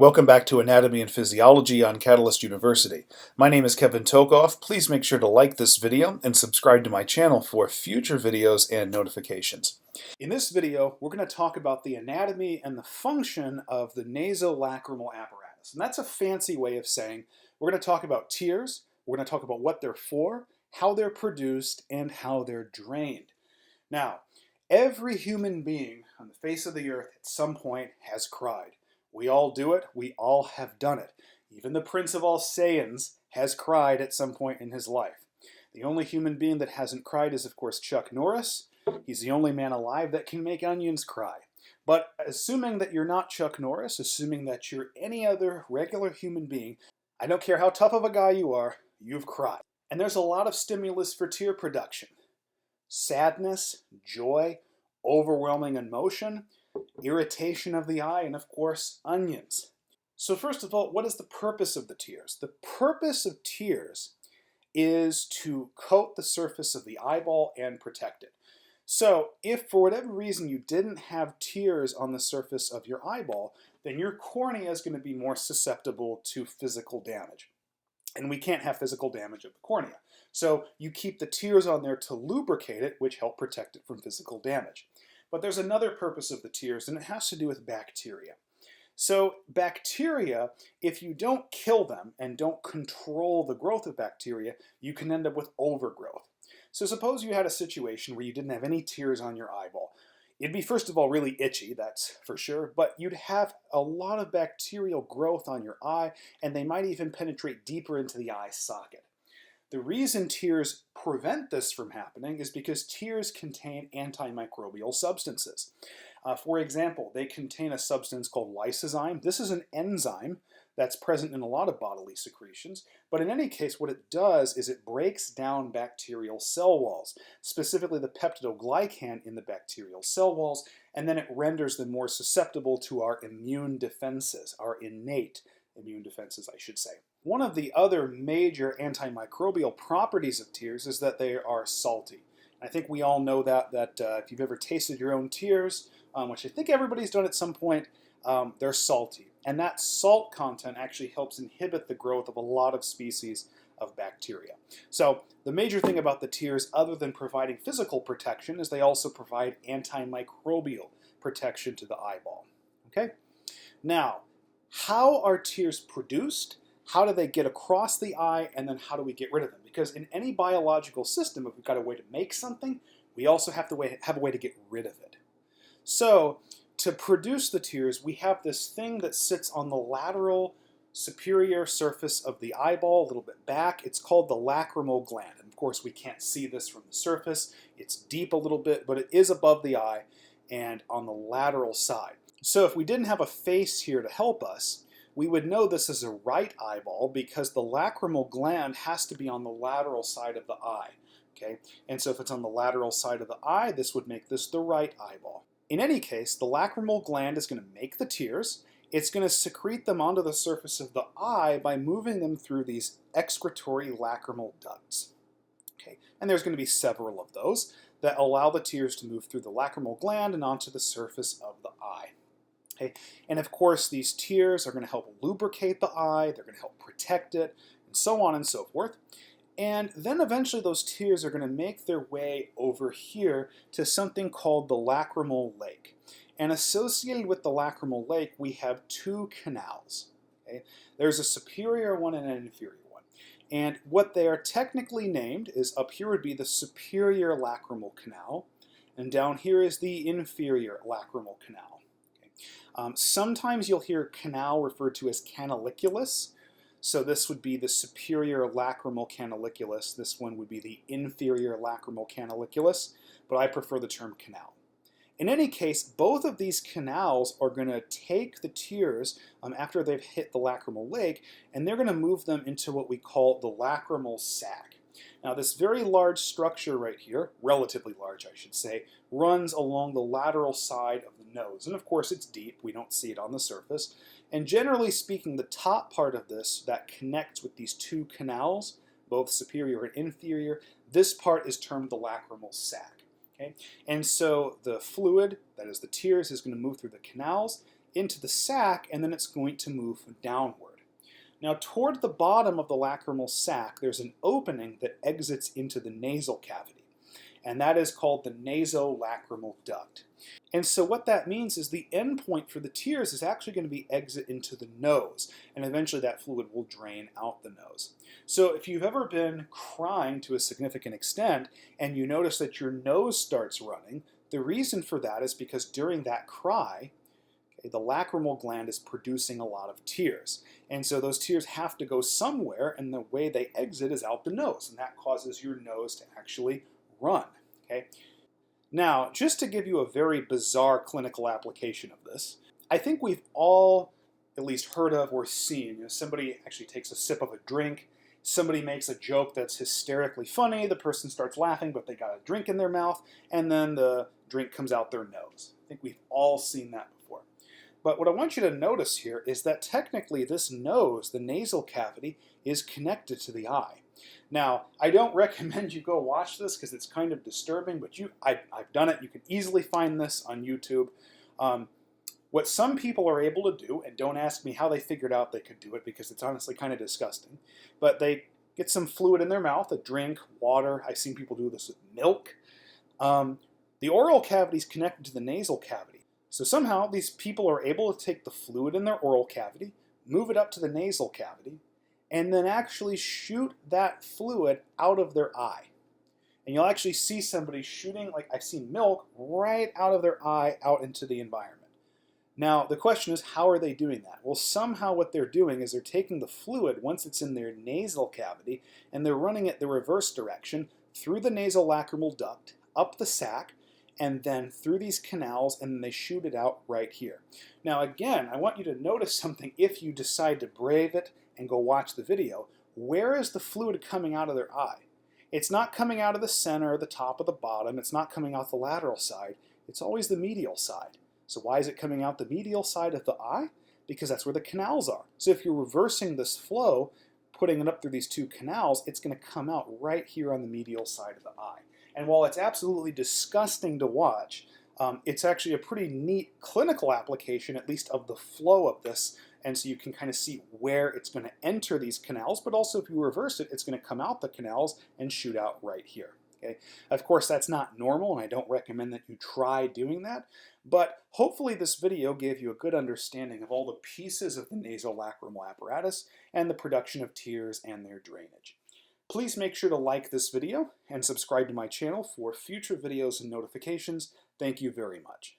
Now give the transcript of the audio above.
Welcome back to Anatomy and Physiology on Catalyst University. My name is Kevin Tokoff. Please make sure to like this video and subscribe to my channel for future videos and notifications. In this video, we're going to talk about the anatomy and the function of the nasolacrimal apparatus. And that's a fancy way of saying we're going to talk about tears, we're going to talk about what they're for, how they're produced, and how they're drained. Now, every human being on the face of the earth at some point has cried. We all do it. We all have done it. Even the Prince of all Saiyans has cried at some point in his life. The only human being that hasn't cried is, of course, Chuck Norris. He's the only man alive that can make onions cry. But assuming that you're not Chuck Norris, assuming that you're any other regular human being, I don't care how tough of a guy you are, you've cried. And there's a lot of stimulus for tear production. Sadness, joy, overwhelming emotion, irritation of the eye, and of course, onions. So first of all, what is the purpose of the tears? The purpose of tears is to coat the surface of the eyeball and protect it. So if for whatever reason you didn't have tears on the surface of your eyeball, then your cornea is going to be more susceptible to physical damage. And we can't have physical damage of the cornea. So you keep the tears on there to lubricate it, which help protect it from physical damage. But there's another purpose of the tears, and it has to do with bacteria. So bacteria, if you don't kill them and don't control the growth of bacteria, you can end up with overgrowth. So suppose you had a situation where you didn't have any tears on your eyeball. It'd be, first of all, really itchy, that's for sure, but you'd have a lot of bacterial growth on your eye, and they might even penetrate deeper into the eye socket. The reason tears prevent this from happening is because tears contain antimicrobial substances. For example, they contain a substance called lysozyme. This is an enzyme that's present in a lot of bodily secretions, but in any case, what it does is it breaks down bacterial cell walls, specifically the peptidoglycan in the bacterial cell walls, and then it renders them more susceptible to our immune defenses, our innate immune defenses, I should say. One of the other major antimicrobial properties of tears is that they are salty. I think we all know that if you've ever tasted your own tears, which I think everybody's done at some point, they're salty. And that salt content actually helps inhibit the growth of a lot of species of bacteria. So the major thing about the tears, other than providing physical protection, is they also provide antimicrobial protection to the eyeball. Okay? Now, how are tears produced? How do they get across the eye, and then how do we get rid of them? Because in any biological system, if we've got a way to make something, we also have a way to get rid of it. So to produce the tears, we have this thing that sits on the lateral superior surface of the eyeball, a little bit back. It's called the lacrimal gland. And of course, we can't see this from the surface. It's deep a little bit, but it is above the eye and on the lateral side. So if we didn't have a face here to help us, we would know this is a right eyeball because the lacrimal gland has to be on the lateral side of the eye. Okay? And so if it's on the lateral side of the eye, this would make this the right eyeball. In any case, the lacrimal gland is going to make the tears. It's going to secrete them onto the surface of the eye by moving them through these excretory lacrimal ducts. Okay? And there's going to be several of those that allow the tears to move through the lacrimal gland and onto the surface of the eye. Okay? And of course, these tears are going to help lubricate the eye, they're going to help protect it, and so on and so forth. And then eventually those tears are going to make their way over here to something called the lacrimal lake. And associated with the lacrimal lake, we have two canals. Okay? There's a superior one and an inferior one. And what they are technically named is up here would be the superior lacrimal canal, and down here is the inferior lacrimal canal. Sometimes you'll hear canal referred to as canaliculus. So this would be the superior lacrimal canaliculus. This one would be the inferior lacrimal canaliculus, but I prefer the term canal. In any case, both of these canals are going to take the tears after they've hit the lacrimal lake, and they're going to move them into what we call the lacrimal sac. Now this very large structure right here, relatively large I should say, runs along the lateral side of the nose. And of course it's deep, we don't see it on the surface. And generally speaking, the top part of this that connects with these two canals, both superior and inferior, this part is termed the lacrimal sac. Okay? And so the fluid, that is the tears, is going to move through the canals, into the sac, and then it's going to move downward. Now, toward the bottom of the lacrimal sac, there's an opening that exits into the nasal cavity, and that is called the nasolacrimal duct. And so what that means is the end point for the tears is actually going to be exit into the nose, and eventually that fluid will drain out the nose. So if you've ever been crying to a significant extent and you notice that your nose starts running, the reason for that is because during that cry, the lacrimal gland is producing a lot of tears. And so those tears have to go somewhere, and the way they exit is out the nose, and that causes your nose to actually run. Okay? Now, just to give you a very bizarre clinical application of this, I think we've all at least heard of or seen, somebody actually takes a sip of a drink, somebody makes a joke that's hysterically funny, the person starts laughing, but they got a drink in their mouth, and then the drink comes out their nose. I think we've all seen that before. But what I want you to notice here is that technically this nose, the nasal cavity, is connected to the eye. Now, I don't recommend you go watch this because it's kind of disturbing, but I've done it. You can easily find this on YouTube. What some people are able to do, and don't ask me how they figured out they could do it because it's honestly kind of disgusting, but they get some fluid in their mouth, a drink, water. I've seen people do this with milk. The oral cavity is connected to the nasal cavity. So somehow these people are able to take the fluid in their oral cavity, move it up to the nasal cavity, and then actually shoot that fluid out of their eye. And you'll actually see somebody shooting, like I've seen milk, right out of their eye out into the environment. Now, the question is, how are they doing that? Well, somehow what they're doing is they're taking the fluid once it's in their nasal cavity, and they're running it the reverse direction through the nasolacrimal duct, up the sac, and then through these canals, and then they shoot it out right here. Now again, I want you to notice something if you decide to brave it and go watch the video. Where is the fluid coming out of their eye? It's not coming out of the center, the top, or the bottom. It's not coming out the lateral side. It's always the medial side. So why is it coming out the medial side of the eye? Because that's where the canals are. So if you're reversing this flow, putting it up through these two canals, it's going to come out right here on the medial side of the eye. And while it's absolutely disgusting to watch, it's actually a pretty neat clinical application, at least of the flow of this. And so you can kind of see where it's going to enter these canals, but also if you reverse it, it's going to come out the canals and shoot out right here. Okay? Of course, that's not normal, and I don't recommend that you try doing that. But hopefully this video gave you a good understanding of all the pieces of the nasolacrimal apparatus and the production of tears and their drainage. Please make sure to like this video and subscribe to my channel for future videos and notifications. Thank you very much.